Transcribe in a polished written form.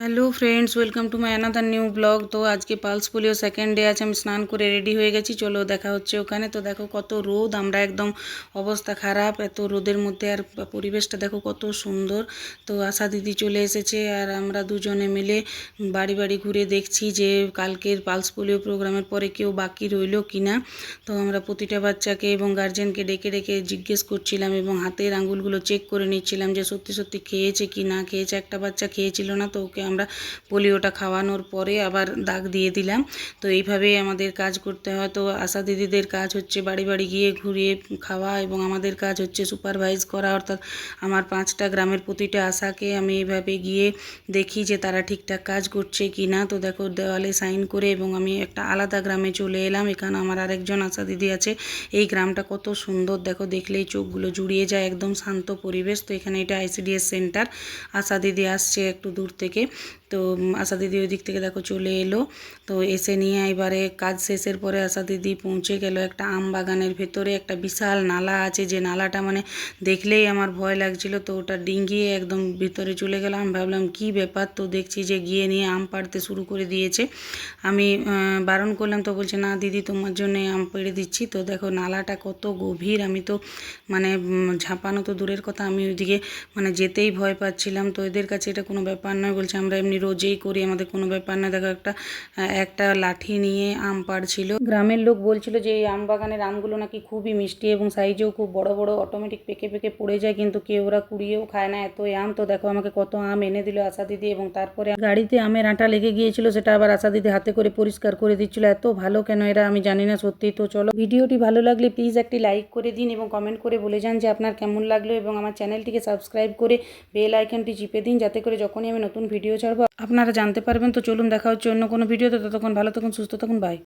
Hello friends, welcome to my another new blog. তো আজকে pulse polio second day আছে, আমি স্নান করে রেডি হয়ে গেছি, চলো দেখা হচ্ছে ওখানে। তো দেখো কত রোদ, আমরা একদম অবস্থা খারাপ এত রোদের মধ্যে, আর পরিবেশটা দেখো কত সুন্দর। তো আশা দিদি চলে এসেছে আর আমরা দুজনে মিলে বাড়ি বাড়ি ঘুরে দেখছি যে কালকের পালস পোলিও প্রোগ্রামের পরে কেউ বাকি রইলো কি না। তো আমরা প্রতিটা বাচ্চাকে এবং গার্জেনকে ডেকে ডেকে জিজ্ঞেস করছিলাম এবং হাতের আঙুলগুলো চেক করে নিচ্ছিলাম যে সত্যি সত্যি খেয়েছে কি না খেয়েছে। একটা বাচ্চা খেয়েছিল না, তো ওকে আমরা পোলিওটা খাওয়ানোর পরে আবার দাগ দিয়ে দিলাম। তো এইভাবেই আমাদের কাজ করতে হয়। তো আশা দিদিদের কাজ হচ্ছে বাড়ি বাড়ি গিয়ে ঘুরিয়ে খাওয়া এবং আমাদের কাজ হচ্ছে সুপারভাইজ করা, অর্থাৎ আমার 5টা গ্রামের প্রতিটা আশাকে আমি এইভাবে গিয়ে দেখি যে তারা ঠিকঠাক কাজ করছে কি না। তো দেখো দেওয়ালে সাইন করে এবং আমি একটা আলাদা গ্রামে চলে এলাম। এখানে আমার আরেকজন আশা দিদি আছে। এই গ্রামটা কত সুন্দর দেখো, দেখলেই চোখগুলো জুড়িয়ে যায়, একদম শান্ত পরিবেশ। তো এখানে এটা আইসিডিএস সেন্টার। আশা দিদি আসছে একটু দূর থেকে। তো আশা দিদি ওই দিক থেকে দেখো চলে এলো। তো এসে নিয়ে এবারে কাজ শেষের পরে আশা দিদি পৌঁছে গেল একটা আম বাগানের ভেতরে। একটা বিশাল নালা আছে, যে নালাটা মানে দেখলেই আমার ভয় লাগছিল। তো ওটা ডিঙ্গিয়ে একদম ভিতরে চলে গেলাম। আমি ভাবলাম কী ব্যাপার, তো দেখছি যে গিয়ে নিয়ে আম পাড়তে শুরু করে দিয়েছে। আমি বারণ করলাম, তো বলছে না দিদি তোমার জন্য আম পেড়ে দিচ্ছি। তো দেখো নালাটা কত গভীর, আমি তো মানে ঝাঁপানো তো দূরের কথা, আমি ওইদিকে মানে যেতেই ভয় পাচ্ছিলাম। তো এদের কাছে এটা কোনো ব্যাপার নয়, বলছে আমরা এমনি রোজেই করি, আমাদের কোনো ব্যাপার না। দেখো একটা লাঠি নিয়ে আম পাড়ছিল। গ্রামের লোক বলছিল যে এই আম বাগানের আমগুলো নাকি খুবই মিষ্টি এবং সাইজেও খুব বড় বড়, অটোমেটিক পেকে পেকে পড়ে যায়, কিন্তু কেউ ওরা কুড়িয়েও খায় না এত আম। তো দেখো আমাকে কত আম এনে দিল আশা দিদি, এবং তারপরে গাড়িতে আমের আটা লেগে গিয়েছিল, সেটা আবার আশা দিদি হাতে করে পরিষ্কার করে দিচ্ছিল। এত ভালো কেন এরা আমি জানি না সত্যি। তো চলো, ভিডিওটি ভালো লাগলে প্লিজ একটি লাইক করে দিন এবং কমেন্ট করে বলে যান যে আপনার কেমন লাগলো, এবং আমার চ্যানেলটিকে সাবস্ক্রাইব করে বেল আইকনটি চিপে দিন, যাতে করে যখনই আমি নতুন ভিডিও ছাড়বো আপনারা জানতে পারবেন। তো চলুন দেখা হচ্ছে অন্য কোনো ভিডিওতে, ততক্ষণ ভালো থাকুন, সুস্থ থাকুন, বাই।